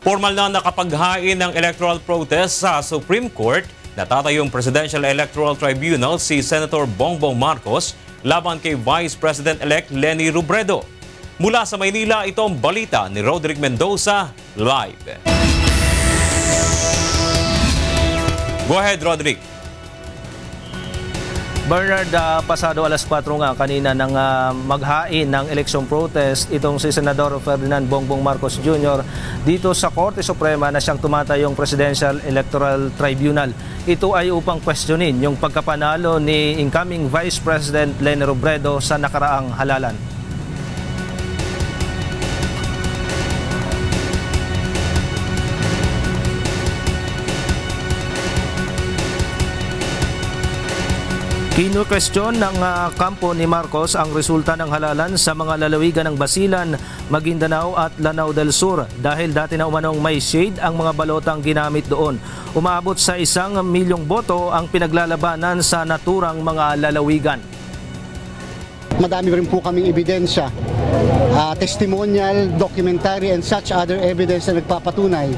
Formal na nakapaghain ng electoral protest sa Supreme Court, natatayong Presidential Electoral Tribunal si Senator Bongbong Marcos laban kay Vice President-elect Leni Robredo. Mula sa Maynila, itong balita ni Roderick Mendoza, live. Go ahead, Roderick. Bernard, pasado alas 4 nga kanina nang maghain ng election protest itong si Senador Ferdinand Bongbong Marcos Jr. dito sa Korte Suprema na siyang tumatayong Presidential Electoral Tribunal. Ito ay upang questionin yung pagkapanalo ni incoming Vice President Leni Robredo sa nakaraang halalan. Kinu-question ng kampo ni Marcos ang resulta ng halalan sa mga lalawigan ng Basilan, Maguindanao at Lanao del Sur dahil dati na umanong may shade ang mga balotang ginamit doon. Umaabot sa 1 milyong boto ang pinaglalabanan sa naturang mga lalawigan. Madami rin po kaming ebidensya, testimonial, documentary and such other evidence na nagpapatunay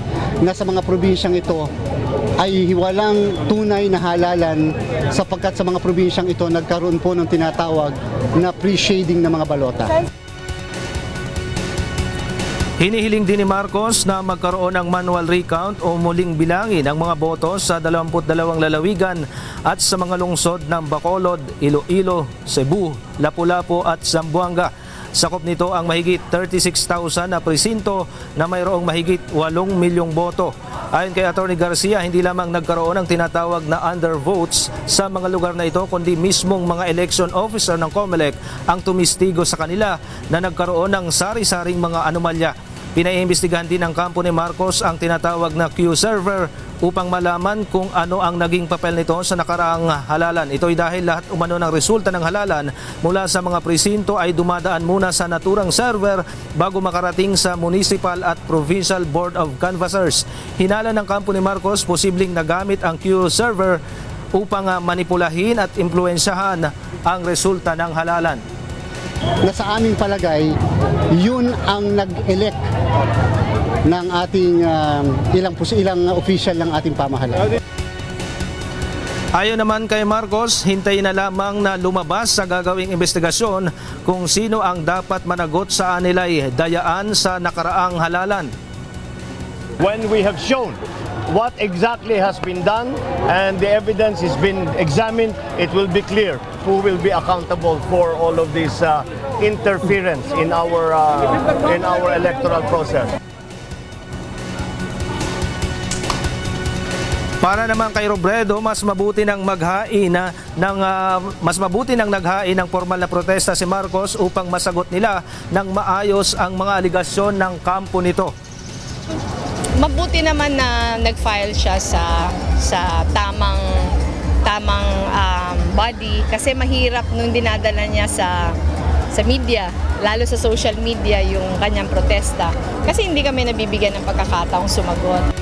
na sa mga probinsyang ito ay walang tunay na halalan sapagkat sa mga probinsyang ito nagkaroon po ng tinatawag na pre-shading ng mga balota. Hinihiling din ni Marcos na magkaroon ng manual recount o muling bilangin ang mga boto sa 22 lalawigan at sa mga lungsod ng Bacolod, Iloilo, Cebu, Lapu-Lapu at Zamboanga. Sakop nito ang mahigit 36,000 na presinto na mayroong mahigit 8 milyong boto. Ayon kay Atty. Garcia, hindi lamang nagkaroon ng tinatawag na undervotes sa mga lugar na ito, kundi mismong mga election officer ng COMELEC ang tumistigo sa kanila na nagkaroon ng sari-saring mga anomalya. Pinaiimbestigahan din ng kampo ni Marcos ang tinatawag na Q-server upang malaman kung ano ang naging papel nito sa nakaraang halalan. Ito'y dahil lahat umano ng resulta ng halalan mula sa mga presinto ay dumadaan muna sa naturang server bago makarating sa Municipal at Provincial Board of Canvassers. Hinala ng kampo ni Marcos, posibleng nagamit ang Q-server upang manipulahin at impluensyahan ang resulta ng halalan. Na sa aming palagay, yun ang nag-elect ng ating ilang official ng ating pamahalaan. Ayon naman kay Marcos, hintayin na lamang na lumabas sa gagawing investigasyon kung sino ang dapat managot sa anilay dayaan sa nakaraang halalan. When we have shown what exactly has been done and the evidence has been examined, it will be clear who will be accountable for all of this interference in our electoral process. Para naman kay Robredo, mas mabuti nang naghain ng formal na protesta si Marcos upang masagot nila ng maayos ang mga aligasyon ng kampo nito. Mabuti naman na nag-file siya sa tamang body kasi mahirap nung dinadala niya sa media, lalo sa social media yung kanyang protesta kasi hindi kami nabibigyan ng pagkakataong sumagot.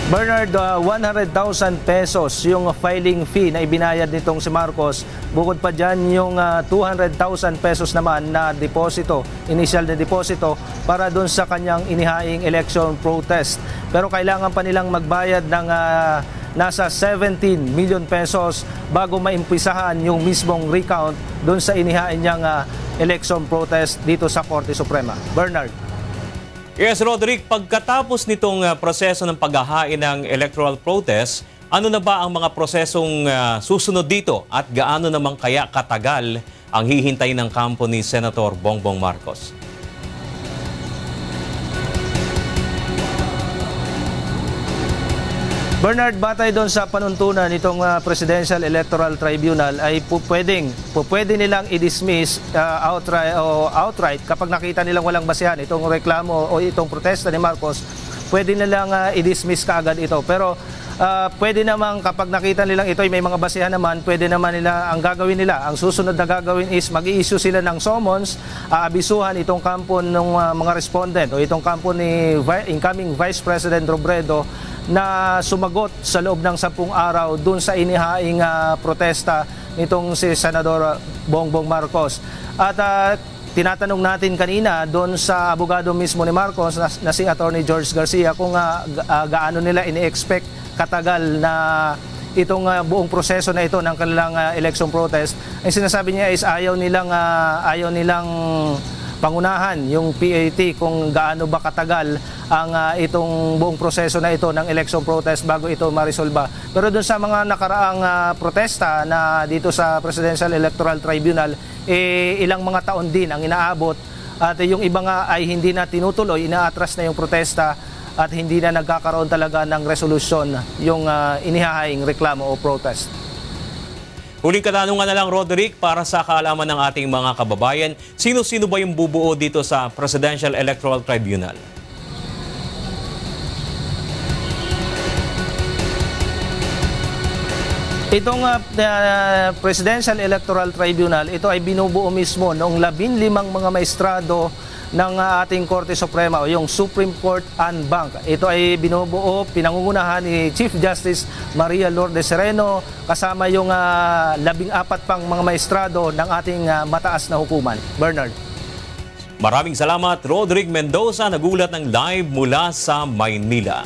Bernard, 100,000 pesos yung filing fee na ibinayad nitong si Marcos. Bukod pa dyan yung 200,000 pesos naman na deposito, initial na deposito para doon sa kanyang inihaing election protest. Pero kailangan pa nilang magbayad ng nasa 17 million pesos bago maimpisahan yung mismong recount doon sa inihain niyang election protest dito sa Korte Suprema. Bernard. Yes, Roderick, pagkatapos nitong proseso ng paghahain ng electoral protest, ano na ba ang mga prosesong susunod dito at gaano naman kaya katagal ang hihintay ng kampo ni Senator Bongbong Marcos? Bernard, batay doon sa panuntunan nitong Presidential Electoral Tribunal ay pwede nilang i-dismiss outright kapag nakita nilang walang basehan itong reklamo o itong protesta ni Marcos, pwede nilang i-dismiss kaagad ito. Pero pwede naman kapag nakita nilang ito ay may mga basehan naman, pwede naman nila, ang gagawin nila, ang susunod na gagawin is mag-i-issue sila ng summons, aabisuhan itong kampo ng mga respondent o itong kampo ni incoming Vice President Robredo na sumagot sa loob ng 10 araw dun sa inihaing protesta nitong si Senador Bongbong Marcos. At tinatanong natin kanina doon sa abogado mismo ni Marcos na si Attorney George Garcia kung gaano nila ini-expect katagal na itong buong proseso na ito ng kanilang election protest. Ang sinasabi niya is ayaw nilang pangunahan yung PAT kung gaano ba katagal ang itong buong proseso na ito ng election protest bago ito marisolba. Pero doon sa mga nakaraang protesta na dito sa Presidential Electoral Tribunal, ilang mga taon din ang inaabot at yung iba nga ay hindi na tinutuloy, inaatras na yung protesta at hindi na nagkakaroon talaga ng resolusyon yung inihahaying reklamo o protest. Huling katanungan na lang, Roderick, para sa kaalaman ng ating mga kababayan, sino-sino ba yung bubuo dito sa Presidential Electoral Tribunal? Itong Presidential Electoral Tribunal, ito ay binubuo mismo noong 15 mga maestrado ng ating Korte Suprema o yung Supreme Court en banc. Ito ay binubuo, pinangungunahan ni Chief Justice Maria Lourdes Sereno kasama yung 14 pang mga maestrado ng ating mataas na hukuman. Bernard. Maraming salamat, Roderick Mendoza, nagulat ng live mula sa Maynila.